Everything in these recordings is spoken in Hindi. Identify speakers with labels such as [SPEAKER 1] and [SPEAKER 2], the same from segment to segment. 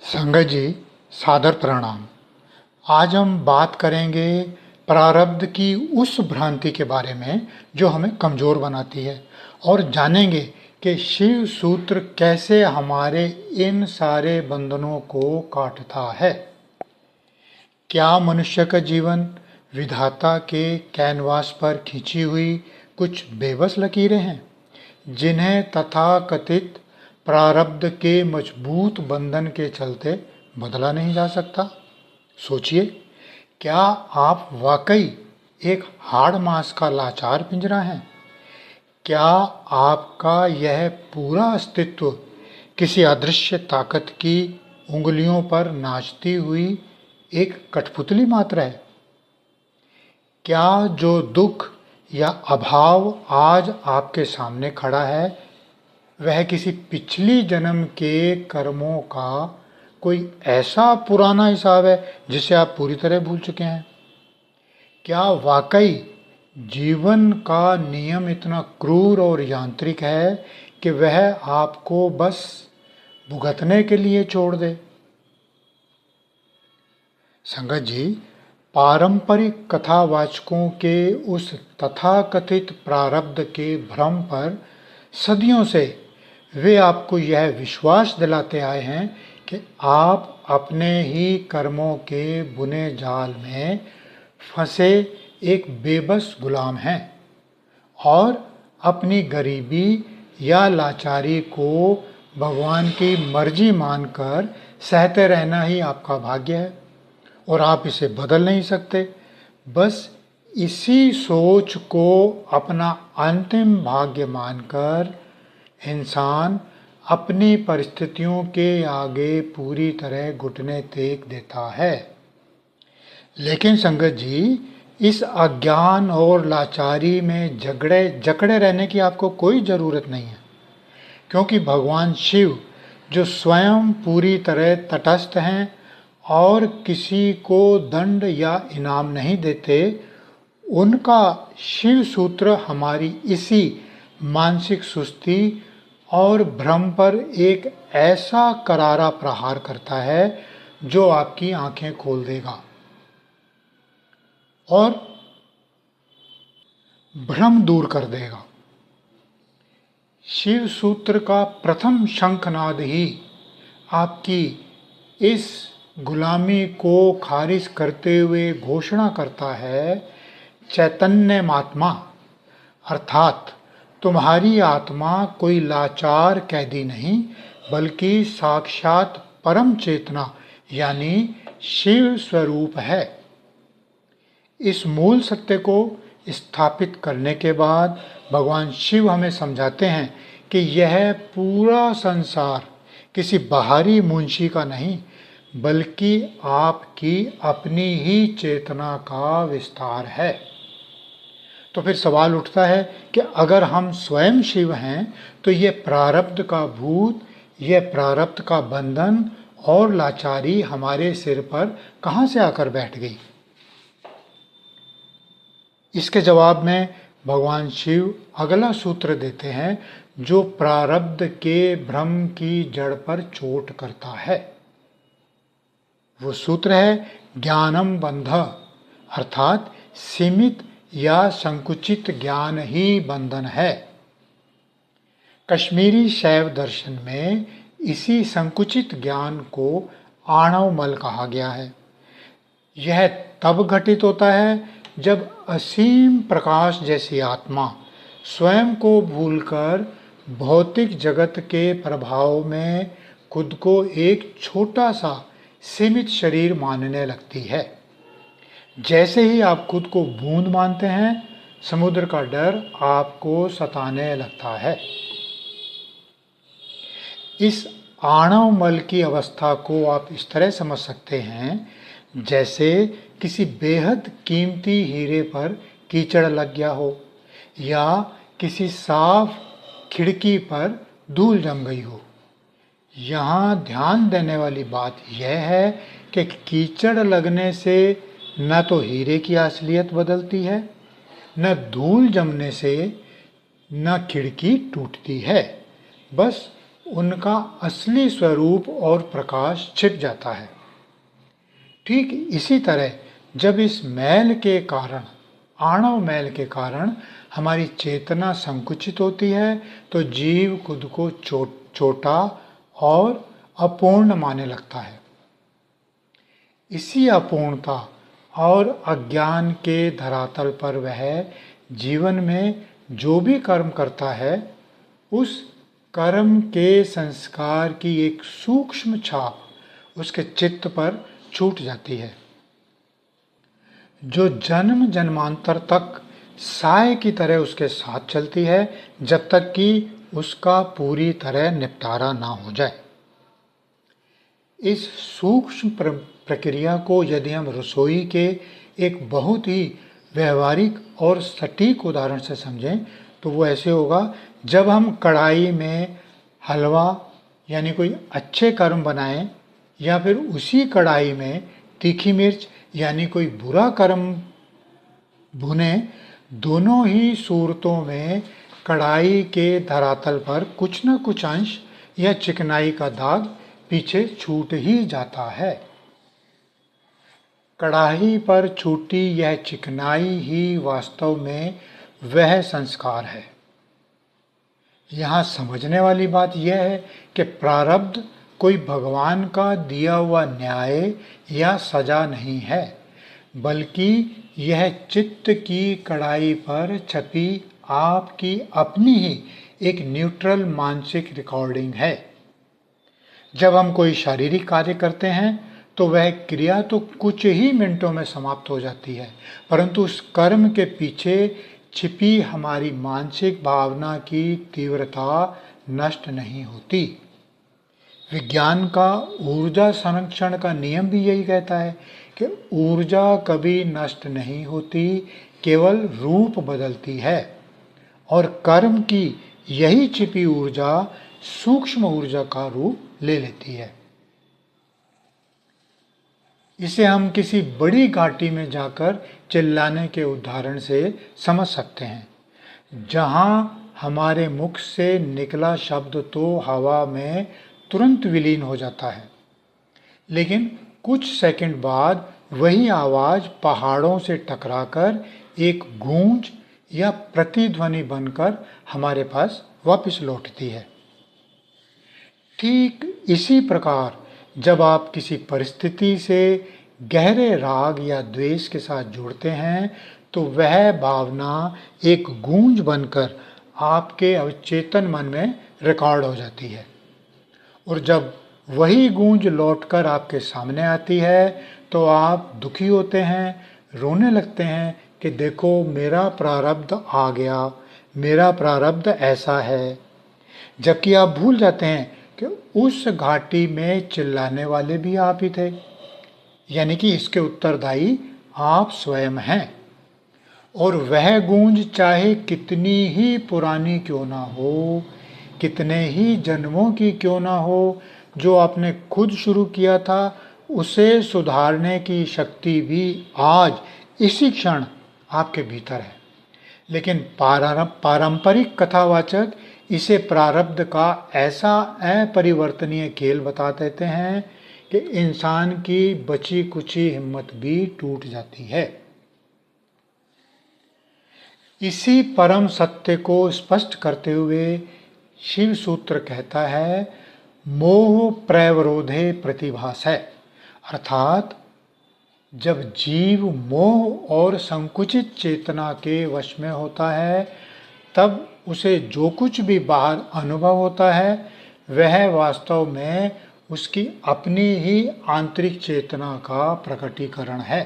[SPEAKER 1] संगत जी, सादर प्रणाम। आज हम बात करेंगे प्रारब्ध की उस भ्रांति के बारे में जो हमें कमज़ोर बनाती है और जानेंगे कि शिव सूत्र कैसे हमारे इन सारे बंधनों को काटता है। क्या मनुष्य का जीवन विधाता के कैनवास पर खींची हुई कुछ बेबस लकीरें हैं जिन्हें तथाकथित प्रारब्ध के मजबूत बंधन के चलते बदला नहीं जा सकता? सोचिए, क्या आप वाकई एक हाड़ मांस का लाचार पिंजरा हैं? क्या आपका यह पूरा अस्तित्व किसी अदृश्य ताकत की उंगलियों पर नाचती हुई एक कठपुतली मात्र है? क्या जो दुख या अभाव आज आपके सामने खड़ा है वह किसी पिछली जन्म के कर्मों का कोई ऐसा पुराना हिसाब है जिसे आप पूरी तरह भूल चुके हैं? क्या वाकई जीवन का नियम इतना क्रूर और यांत्रिक है कि वह आपको बस भुगतने के लिए छोड़ दे? संगत जी, पारंपरिक कथावाचकों के उस तथाकथित प्रारब्ध के भ्रम पर सदियों से वे आपको यह विश्वास दिलाते आए हैं कि आप अपने ही कर्मों के बुने जाल में फंसे एक बेबस गुलाम हैं और अपनी गरीबी या लाचारी को भगवान की मर्जी मानकर सहते रहना ही आपका भाग्य है और आप इसे बदल नहीं सकते। बस इसी सोच को अपना अंतिम भाग्य मानकर इंसान अपनी परिस्थितियों के आगे पूरी तरह घुटने टेक देता है। लेकिन संगत जी, इस अज्ञान और लाचारी में जकड़े रहने की आपको कोई ज़रूरत नहीं है, क्योंकि भगवान शिव जो स्वयं पूरी तरह तटस्थ हैं और किसी को दंड या इनाम नहीं देते, उनका शिव सूत्र हमारी इसी मानसिक सुस्ती और भ्रम पर एक ऐसा करारा प्रहार करता है जो आपकी आंखें खोल देगा और भ्रम दूर कर देगा। शिव सूत्र का प्रथम शंखनाद ही आपकी इस गुलामी को खारिज करते हुए घोषणा करता है, चैतन्य महात्मा, अर्थात तुम्हारी आत्मा कोई लाचार कैदी नहीं बल्कि साक्षात परम चेतना यानी शिव स्वरूप है। इस मूल सत्य को स्थापित करने के बाद भगवान शिव हमें समझाते हैं कि यह पूरा संसार किसी बाहरी मुंशी का नहीं बल्कि आपकी अपनी ही चेतना का विस्तार है। तो फिर सवाल उठता है कि अगर हम स्वयं शिव हैं तो ये प्रारब्ध का भूत, यह प्रारब्ध का बंधन और लाचारी हमारे सिर पर कहाँ से आकर बैठ गई? इसके जवाब में भगवान शिव अगला सूत्र देते हैं जो प्रारब्ध के भ्रम की जड़ पर चोट करता है। वो सूत्र है ज्ञानम बंध, अर्थात सीमित या संकुचित ज्ञान ही बंधन है। कश्मीरी शैव दर्शन में इसी संकुचित ज्ञान को आणव मल कहा गया है। यह तब घटित होता है जब असीम प्रकाश जैसी आत्मा स्वयं को भूलकर भौतिक जगत के प्रभाव में खुद को एक छोटा सा सीमित शरीर मानने लगती है। जैसे ही आप खुद को बूंद मानते हैं, समुद्र का डर आपको सताने लगता है। इस आणव मल की अवस्था को आप इस तरह समझ सकते हैं जैसे किसी बेहद कीमती हीरे पर कीचड़ लग गया हो या किसी साफ खिड़की पर धूल जम गई हो। यहाँ ध्यान देने वाली बात यह है कि कीचड़ लगने से न तो हीरे की असलियत बदलती है, न धूल जमने से न खिड़की टूटती है। बस उनका असली स्वरूप और प्रकाश छिप जाता है। ठीक इसी तरह जब इस मैल के कारण, आणव मैल के कारण हमारी चेतना संकुचित होती है तो जीव खुद को छोटा और अपूर्ण मानने लगता है। इसी अपूर्णता और अज्ञान के धरातल पर वह जीवन में जो भी कर्म करता है, उस कर्म के संस्कार की एक सूक्ष्म छाप उसके चित्त पर छूट जाती है, जो जन्म जन्मांतर तक साय की तरह उसके साथ चलती है, जब तक कि उसका पूरी तरह निपटारा ना हो जाए। इस सूक्ष्म प्रक्रिया को यदि हम रसोई के एक बहुत ही व्यवहारिक और सटीक उदाहरण से समझें तो वो ऐसे होगा, जब हम कढ़ाई में हलवा यानी कोई अच्छे कर्म बनाएं या फिर उसी कढ़ाई में तीखी मिर्च यानी कोई बुरा कर्म भुने, दोनों ही सूरतों में कढ़ाई के धरातल पर कुछ न कुछ अंश या चिकनाई का दाग पीछे छूट ही जाता है। कढ़ाई पर छूटी यह चिकनाई ही वास्तव में वह संस्कार है। यहाँ समझने वाली बात यह है कि प्रारब्ध कोई भगवान का दिया हुआ न्याय या सजा नहीं है, बल्कि यह चित्त की कढ़ाई पर छपी आपकी अपनी ही एक न्यूट्रल मानसिक रिकॉर्डिंग है। जब हम कोई शारीरिक कार्य करते हैं तो वह क्रिया तो कुछ ही मिनटों में समाप्त हो जाती है, परंतु उस कर्म के पीछे छिपी हमारी मानसिक भावना की तीव्रता नष्ट नहीं होती। विज्ञान का ऊर्जा संरक्षण का नियम भी यही कहता है कि ऊर्जा कभी नष्ट नहीं होती, केवल रूप बदलती है, और कर्म की यही छिपी ऊर्जा सूक्ष्म ऊर्जा का रूप ले लेती है। इसे हम किसी बड़ी घाटी में जाकर चिल्लाने के उदाहरण से समझ सकते हैं, जहां हमारे मुख से निकला शब्द तो हवा में तुरंत विलीन हो जाता है, लेकिन कुछ सेकंड बाद वही आवाज पहाड़ों से टकराकर एक गूंज या प्रतिध्वनि बनकर हमारे पास वापस लौटती है। ठीक इसी प्रकार जब आप किसी परिस्थिति से गहरे राग या द्वेष के साथ जुड़ते हैं तो वह भावना एक गूंज बनकर आपके अवचेतन मन में रिकॉर्ड हो जाती है, और जब वही गूंज लौटकर आपके सामने आती है तो आप दुखी होते हैं, रोने लगते हैं कि देखो मेरा प्रारब्ध आ गया, मेरा प्रारब्ध ऐसा है, जबकि आप भूल जाते हैं कि उस घाटी में चिल्लाने वाले भी आप ही थे, यानी कि इसके उत्तरदायी आप स्वयं हैं। और वह गूंज चाहे कितनी ही पुरानी क्यों ना हो, कितने ही जन्मों की क्यों ना हो, जो आपने खुद शुरू किया था, उसे सुधारने की शक्ति भी आज इसी क्षण आपके भीतर है। लेकिन पारंपरिक कथावाचक इसे प्रारब्ध का ऐसा अपरिवर्तनीय खेल बता देते हैं कि इंसान की बची कुची हिम्मत भी टूट जाती है। इसी परम सत्य को स्पष्ट करते हुए शिव सूत्र कहता है, मोह प्रवरोधे प्रतिभास है, अर्थात जब जीव मोह और संकुचित चेतना के वश में होता है तब उसे जो कुछ भी बाहर अनुभव होता है वह वास्तव में उसकी अपनी ही आंतरिक चेतना का प्रकटीकरण है।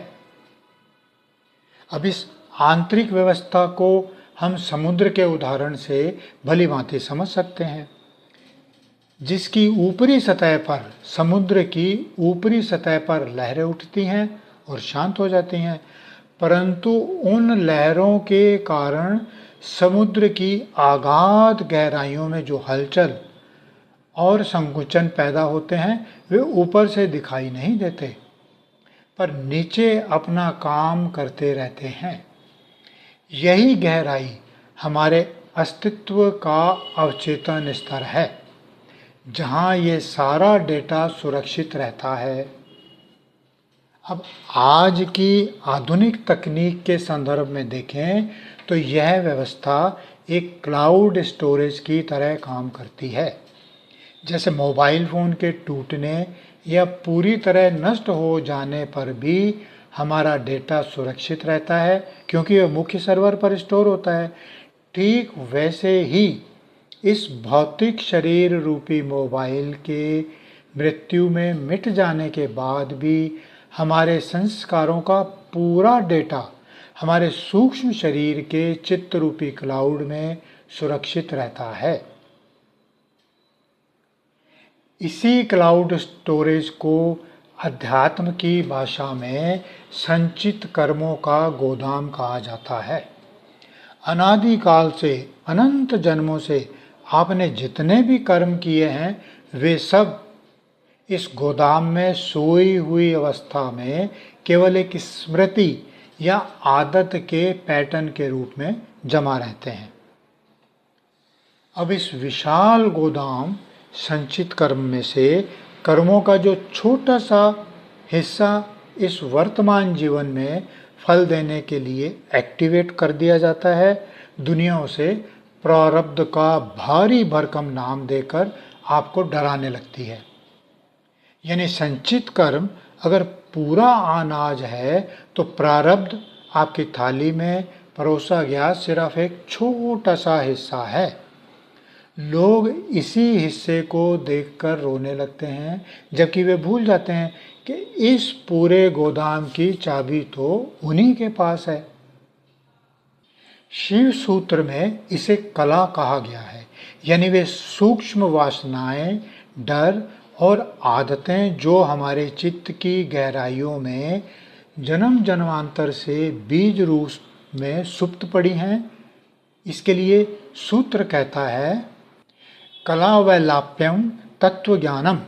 [SPEAKER 1] अब इस आंतरिक व्यवस्था को हम समुद्र के उदाहरण से भली भांति समझ सकते हैं, जिसकी ऊपरी सतह पर, समुद्र की ऊपरी सतह पर लहरें उठती हैं और शांत हो जाती हैं, परंतु उन लहरों के कारण समुद्र की अगाध गहराइयों में जो हलचल और संकुचन पैदा होते हैं वे ऊपर से दिखाई नहीं देते, पर नीचे अपना काम करते रहते हैं। यही गहराई हमारे अस्तित्व का अवचेतन स्तर है, जहां ये सारा डेटा सुरक्षित रहता है। अब आज की आधुनिक तकनीक के संदर्भ में देखें तो यह व्यवस्था एक क्लाउड स्टोरेज की तरह काम करती है। जैसे मोबाइल फ़ोन के टूटने या पूरी तरह नष्ट हो जाने पर भी हमारा डेटा सुरक्षित रहता है क्योंकि वह मुख्य सर्वर पर स्टोर होता है। ठीक वैसे ही इस भौतिक शरीर रूपी मोबाइल के मृत्यु में मिट जाने के बाद भी हमारे संस्कारों का पूरा डेटा हमारे सूक्ष्म शरीर के चित्त रूपी क्लाउड में सुरक्षित रहता है। इसी क्लाउड स्टोरेज को अध्यात्म की भाषा में संचित कर्मों का गोदाम कहा जाता है। अनादिकाल से अनंत जन्मों से आपने जितने भी कर्म किए हैं वे सब इस गोदाम में सोई हुई अवस्था में केवल एक स्मृति या आदत के पैटर्न के रूप में जमा रहते हैं। अब इस विशाल गोदाम संचित कर्म में से कर्मों का जो छोटा सा हिस्सा इस वर्तमान जीवन में फल देने के लिए एक्टिवेट कर दिया जाता है, दुनियाओं से प्रारब्ध का भारी भरकम नाम देकर आपको डराने लगती है। यानी संचित कर्म अगर पूरा अनाज है तो प्रारब्ध आपकी थाली में परोसा गया सिर्फ एक छोटा सा हिस्सा है। लोग इसी हिस्से को देखकर रोने लगते हैं जबकि वे भूल जाते हैं कि इस पूरे गोदाम की चाबी तो उन्हीं के पास है। शिव सूत्र में इसे कला कहा गया है, यानी वे सूक्ष्म वासनाएं, डर और आदतें जो हमारे चित्त की गहराइयों में जन्म जन्मांतर से बीज रूप में सुप्त पड़ी हैं। इसके लिए सूत्र कहता है कला वैलाप्यम तत्व ज्ञानम।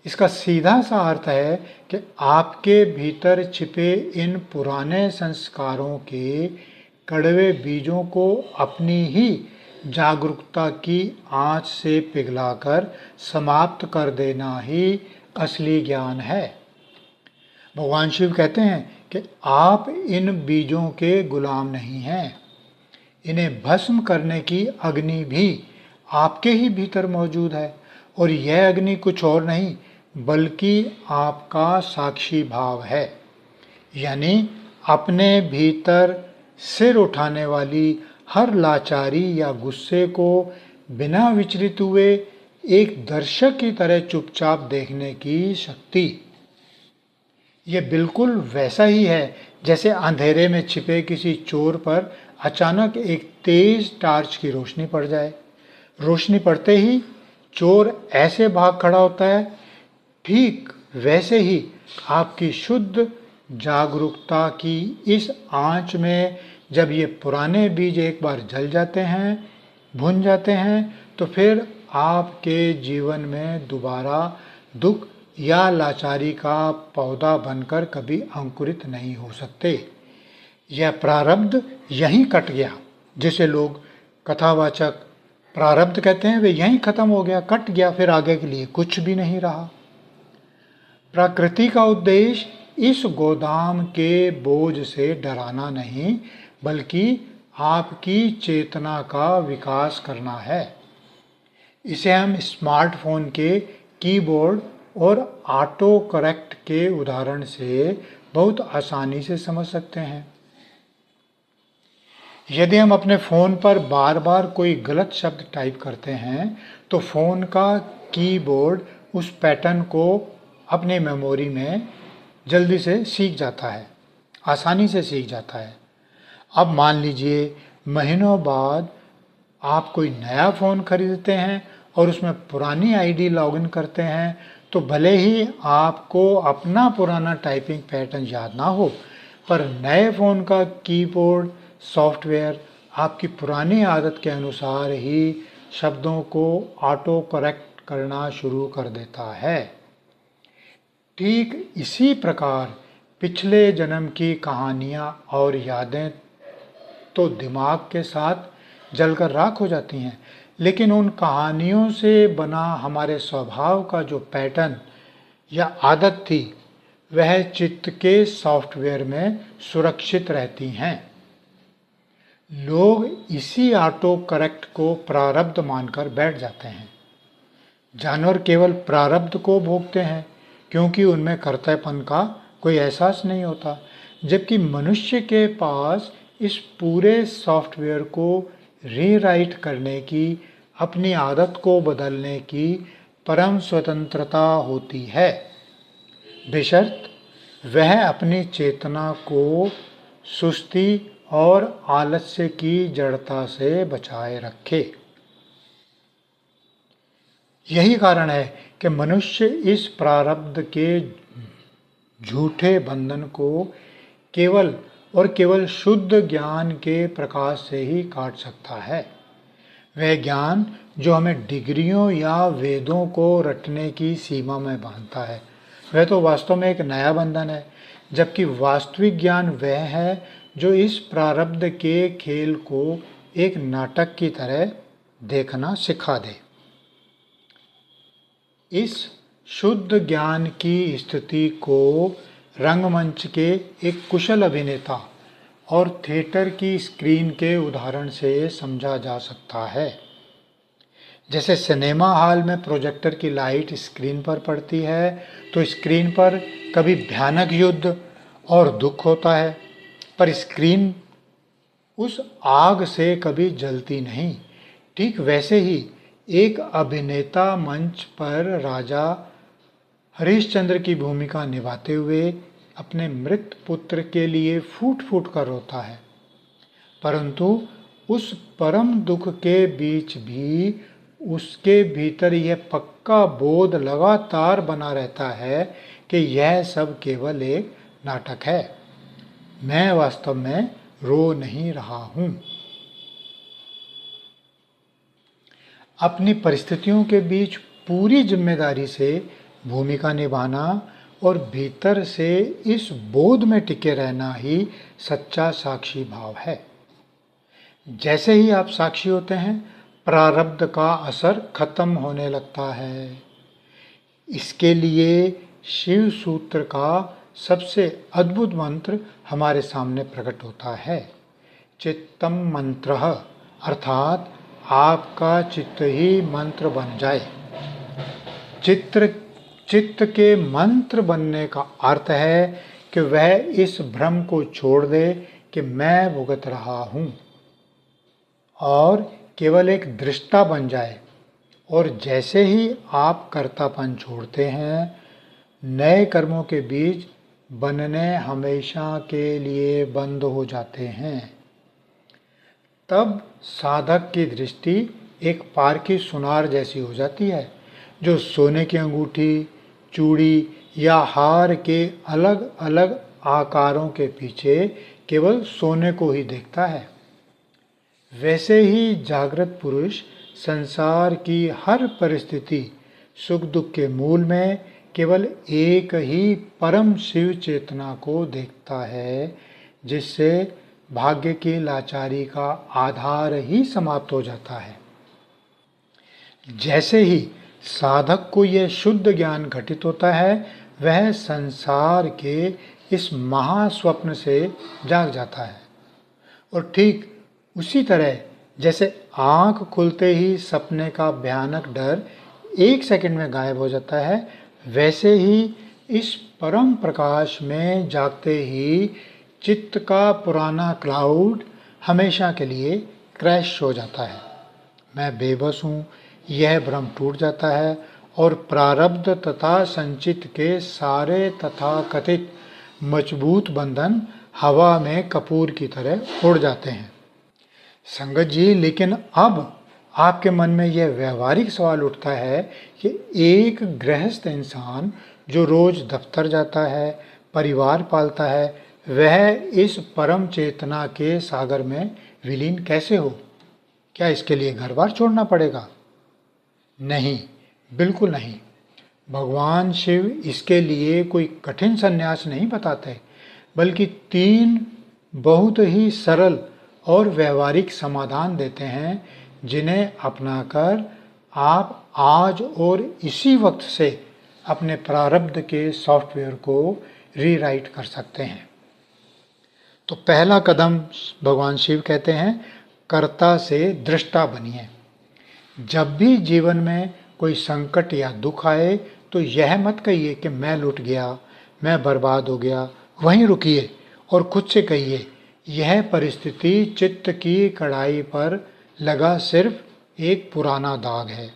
[SPEAKER 1] इसका सीधा सा अर्थ है कि आपके भीतर छिपे इन पुराने संस्कारों के कड़वे बीजों को अपनी ही जागरूकता की आंच से पिघलाकर समाप्त कर देना ही असली ज्ञान है। भगवान शिव कहते हैं कि आप इन बीजों के गुलाम नहीं हैं। इन्हें भस्म करने की अग्नि भी आपके ही भीतर मौजूद है और यह अग्नि कुछ और नहीं बल्कि आपका साक्षी भाव है। यानी अपने भीतर सिर उठाने वाली हर लाचारी या गुस्से को बिना विचलित हुए एक दर्शक की तरह चुपचाप देखने की शक्ति। यह बिल्कुल वैसा ही है जैसे अंधेरे में छिपे किसी चोर पर अचानक एक तेज टार्च की रोशनी पड़ जाए। रोशनी पड़ते ही चोर ऐसे भाग खड़ा होता है। ठीक वैसे ही आपकी शुद्ध जागरूकता की इस आंच में जब ये पुराने बीज एक बार जल जाते हैं, भुन जाते हैं, तो फिर आपके जीवन में दोबारा दुख या लाचारी का पौधा बनकर कभी अंकुरित नहीं हो सकते। यह प्रारब्ध यहीं कट गया, जिसे लोग कथावाचक प्रारब्ध कहते हैं, वे यहीं खत्म हो गया, कट गया, फिर आगे के लिए कुछ भी नहीं रहा। प्रकृति का उद्देश्य इस गोदाम के बोझ से डराना नहीं बल्कि आपकी चेतना का विकास करना है। इसे हम स्मार्टफोन के कीबोर्ड और ऑटो करेक्ट के उदाहरण से बहुत आसानी से समझ सकते हैं। यदि हम अपने फ़ोन पर बार बार कोई गलत शब्द टाइप करते हैं तो फ़ोन का कीबोर्ड उस पैटर्न को अपनी मेमोरी में जल्दी से सीख जाता है, आसानी से सीख जाता है। अब मान लीजिए महीनों बाद आप कोई नया फ़ोन खरीदते हैं और उसमें पुरानी आईडी लॉगिन करते हैं तो भले ही आपको अपना पुराना टाइपिंग पैटर्न याद ना हो, पर नए फ़ोन का कीबोर्ड सॉफ्टवेयर आपकी पुरानी आदत के अनुसार ही शब्दों को ऑटो करेक्ट करना शुरू कर देता है। ठीक इसी प्रकार पिछले जन्म की कहानियाँ और यादें तो दिमाग के साथ जलकर राख हो जाती हैं, लेकिन उन कहानियों से बना हमारे स्वभाव का जो पैटर्न या आदत थी वह चित्त के सॉफ्टवेयर में सुरक्षित रहती हैं। लोग इसी ऑटो करेक्ट को प्रारब्ध मानकर बैठ जाते हैं। जानवर केवल प्रारब्ध को भोगते हैं क्योंकि उनमें कर्तव्यपन का कोई एहसास नहीं होता, जबकि मनुष्य के पास इस पूरे सॉफ्टवेयर को रीराइट करने की, अपनी आदत को बदलने की परम स्वतंत्रता होती है, बेशर्त वह अपनी चेतना को सुस्ती और आलस्य की जड़ता से बचाए रखे। यही कारण है कि मनुष्य इस प्रारब्ध के झूठे बंधन को केवल और केवल शुद्ध ज्ञान के प्रकाश से ही काट सकता है। वह ज्ञान जो हमें डिग्रियों या वेदों को रटने की सीमा में बांधता है, वह तो वास्तव में एक नया बंधन है, जबकि वास्तविक ज्ञान वह है जो इस प्रारब्ध के खेल को एक नाटक की तरह देखना सिखा दे। इस शुद्ध ज्ञान की स्थिति को रंगमंच के एक कुशल अभिनेता और थिएटर की स्क्रीन के उदाहरण से समझा जा सकता है। जैसे सिनेमा हॉल में प्रोजेक्टर की लाइट स्क्रीन पर पड़ती है तो स्क्रीन पर कभी भयानक युद्ध और दुख होता है, पर स्क्रीन उस आग से कभी जलती नहीं। ठीक वैसे ही एक अभिनेता मंच पर राजा हरिश्चंद्र की भूमिका निभाते हुए अपने मृत पुत्र के लिए फूट फूट कर रोता है, परंतु उस परम दुख के बीच भी उसके भीतर यह पक्का बोध लगातार बना रहता है कि यह सब केवल एक नाटक है, मैं वास्तव में रो नहीं रहा हूं। अपनी परिस्थितियों के बीच पूरी जिम्मेदारी से भूमिका निभाना और भीतर से इस बोध में टिके रहना ही सच्चा साक्षी भाव है। जैसे ही आप साक्षी होते हैं, प्रारब्ध का असर खत्म होने लगता है। इसके लिए शिव सूत्र का सबसे अद्भुत मंत्र हमारे सामने प्रकट होता है। चित्तम मंत्र, अर्थात आपका चित्त ही मंत्र बन जाए। चित्त के मंत्र बनने का अर्थ है कि वह इस भ्रम को छोड़ दे कि मैं भुगत रहा हूं और केवल एक दृष्टा बन जाए। और जैसे ही आप कर्तापन छोड़ते हैं, नए कर्मों के बीज बनने हमेशा के लिए बंद हो जाते हैं। तब साधक की दृष्टि एक पार की सुनार जैसी हो जाती है, जो सोने की अंगूठी, चूड़ी या हार के अलग अलग आकारों के पीछे केवल सोने को ही देखता है। वैसे ही जागृत पुरुष संसार की हर परिस्थिति, सुख दुख के मूल में केवल एक ही परम शिव चेतना को देखता है, जिससे भाग्य की लाचारी का आधार ही समाप्त हो जाता है। जैसे ही साधक को यह शुद्ध ज्ञान घटित होता है, वह संसार के इस महास्वप्न से जाग जाता है। और ठीक उसी तरह जैसे आँख खुलते ही सपने का भयानक डर 1 सेकंड में गायब हो जाता है, वैसे ही इस परम प्रकाश में जागते ही चित्त का पुराना क्लाउड हमेशा के लिए क्रैश हो जाता है। मैं बेबस हूँ, यह भ्रम टूट जाता है और प्रारब्ध तथा संचित के सारे तथाकथित मजबूत बंधन हवा में कपूर की तरह उड़ जाते हैं। संगत जी, लेकिन अब आपके मन में यह व्यवहारिक सवाल उठता है कि एक गृहस्थ इंसान जो रोज दफ्तर जाता है, परिवार पालता है, वह इस परम चेतना के सागर में विलीन कैसे हो? क्या इसके लिए घर बार छोड़ना पड़ेगा? नहीं, बिल्कुल नहीं। भगवान शिव इसके लिए कोई कठिन संन्यास नहीं बताते, बल्कि 3 बहुत ही सरल और व्यवहारिक समाधान देते हैं, जिन्हें अपनाकर आप आज और इसी वक्त से अपने प्रारब्ध के सॉफ्टवेयर को रीराइट कर सकते हैं। तो पहला कदम भगवान शिव कहते हैं, कर्ता से दृष्टा बनिए। जब भी जीवन में कोई संकट या दुख आए तो यह मत कहिए कि मैं लुट गया, मैं बर्बाद हो गया। वहीं रुकिए और खुद से कहिए, यह परिस्थिति चित्त की कढ़ाई पर लगा सिर्फ एक पुराना दाग है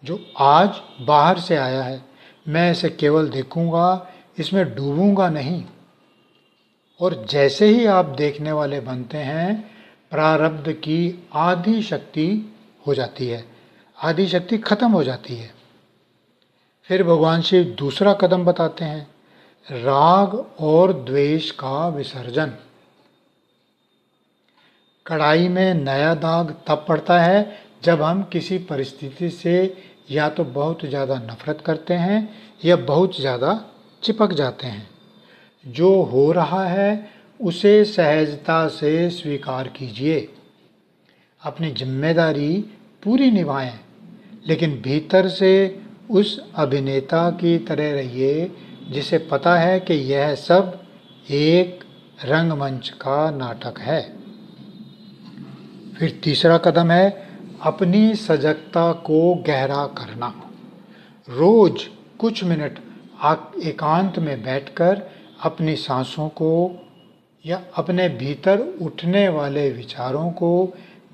[SPEAKER 1] जो आज बाहर से आया है। मैं इसे केवल देखूंगा, इसमें डूबूंगा नहीं। और जैसे ही आप देखने वाले बनते हैं, प्रारब्ध की आधी शक्ति हो जाती है, आधी शक्ति खत्म हो जाती है। फिर भगवान शिव दूसरा कदम बताते हैं, राग और द्वेष का विसर्जन। कढ़ाई में नया दाग तब पड़ता है जब हम किसी परिस्थिति से या तो बहुत ज़्यादा नफरत करते हैं या बहुत ज़्यादा चिपक जाते हैं। जो हो रहा है उसे सहजता से स्वीकार कीजिए, अपनी जिम्मेदारी पूरी निभाएं, लेकिन भीतर से उस अभिनेता की तरह रहिए जिसे पता है कि यह सब एक रंगमंच का नाटक है। फिर तीसरा कदम है अपनी सजगता को गहरा करना। रोज कुछ मिनट एकांत में बैठकर अपनी सांसों को या अपने भीतर उठने वाले विचारों को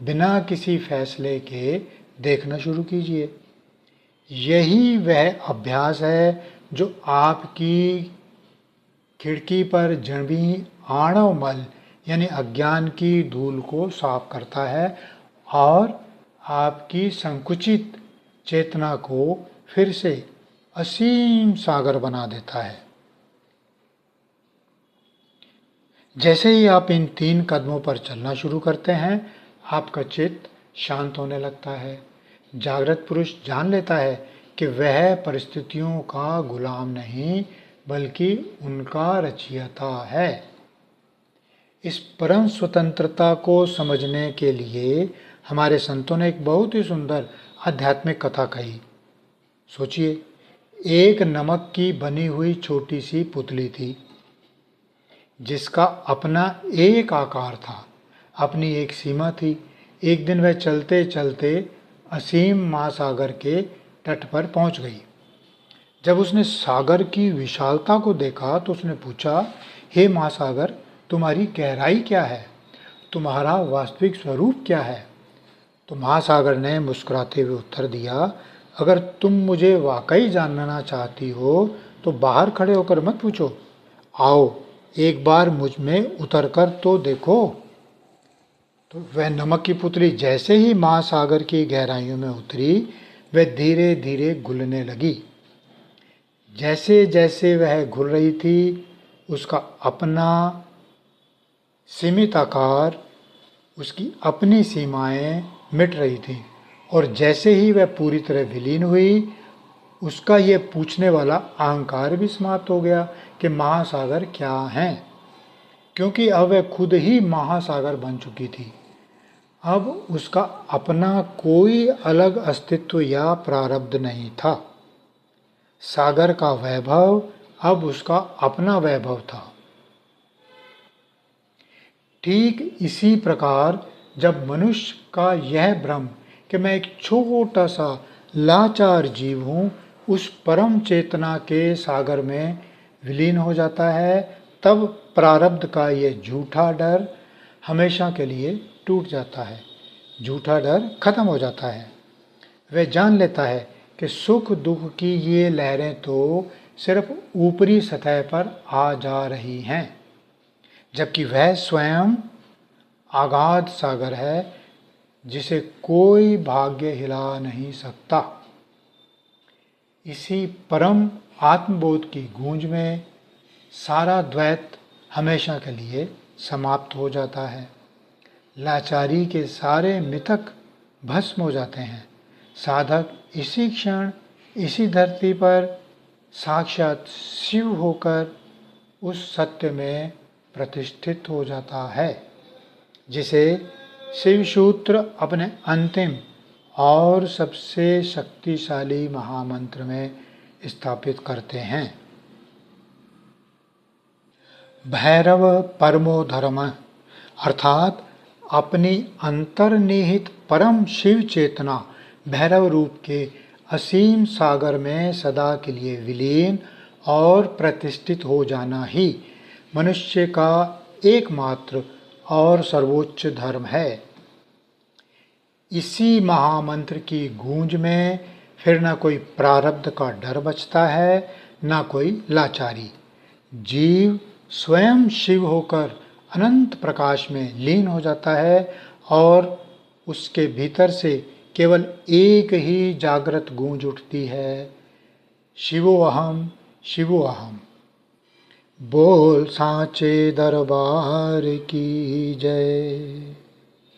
[SPEAKER 1] बिना किसी फैसले के देखना शुरू कीजिए। यही वह अभ्यास है जो आपकी खिड़की पर जमी आणव मल यानी अज्ञान की धूल को साफ करता है और आपकी संकुचित चेतना को फिर से असीम सागर बना देता है। जैसे ही आप इन 3 कदमों पर चलना शुरू करते हैं, आपका चित्त शांत होने लगता है। जागृत पुरुष जान लेता है कि वह परिस्थितियों का गुलाम नहीं बल्कि उनका रचयिता है। इस परम स्वतंत्रता को समझने के लिए हमारे संतों ने एक बहुत ही सुंदर आध्यात्मिक कथा कही। सोचिए, एक नमक की बनी हुई छोटी सी पुतली थी जिसका अपना एक आकार था, अपनी एक सीमा थी। एक दिन वह चलते चलते असीम महासागर के तट पर पहुंच गई। जब उसने सागर की विशालता को देखा तो उसने पूछा, हे महासागर, तुम्हारी गहराई क्या है? तुम्हारा वास्तविक स्वरूप क्या है? तो महासागर ने मुस्कुराते हुए उत्तर दिया, अगर तुम मुझे वाकई जानना चाहती हो तो बाहर खड़े होकर मत पूछो, आओ एक बार मुझ में उतर कर तो देखो। तो वह नमक की पुतली जैसे ही महासागर की गहराइयों में उतरी, वह धीरे धीरे घुलने लगी। जैसे जैसे वह घुल रही थी, उसका अपना सीमित आकार, उसकी अपनी सीमाएं मिट रही थीं। और जैसे ही वह पूरी तरह विलीन हुई, उसका ये पूछने वाला अहंकार भी समाप्त हो गया कि महासागर क्या हैं, क्योंकि अब वह खुद ही महासागर बन चुकी थी। अब उसका अपना कोई अलग अस्तित्व या प्रारब्ध नहीं था। सागर का वैभव अब उसका अपना वैभव था। ठीक इसी प्रकार जब मनुष्य का यह भ्रम कि मैं एक छोटा सा लाचार जीव हूँ उस परम चेतना के सागर में विलीन हो जाता है, तब प्रारब्ध का ये झूठा डर हमेशा के लिए टूट जाता है। झूठा डर खत्म हो जाता है। वह जान लेता है कि सुख दुख की ये लहरें तो सिर्फ ऊपरी सतह पर आ जा रही हैं, जबकि वह स्वयं अगाध सागर है जिसे कोई भाग्य हिला नहीं सकता। इसी परम आत्मबोध की गूंज में सारा द्वैत हमेशा के लिए समाप्त हो जाता है। लाचारी के सारे मिथक भस्म हो जाते हैं। साधक इसी क्षण इसी धरती पर साक्षात शिव होकर उस सत्य में प्रतिष्ठित हो जाता है जिसे शिव सूत्र अपने अंतिम और सबसे शक्तिशाली महामंत्र में स्थापित करते हैं। भैरव परमो धर्म, अर्थात अपनी अंतर्निहित परम शिव चेतना भैरव रूप के असीम सागर में सदा के लिए विलीन और प्रतिष्ठित हो जाना ही मनुष्य का एकमात्र और सर्वोच्च धर्म है। इसी महामंत्र की गूंज में फिर न कोई प्रारब्ध का डर बचता है, न कोई लाचारी। जीव स्वयं शिव होकर अनंत प्रकाश में लीन हो जाता है और उसके भीतर से केवल एक ही जागृत गूंज उठती है, शिवोहम शिवोहम। बोल सांचे दरबार की जय।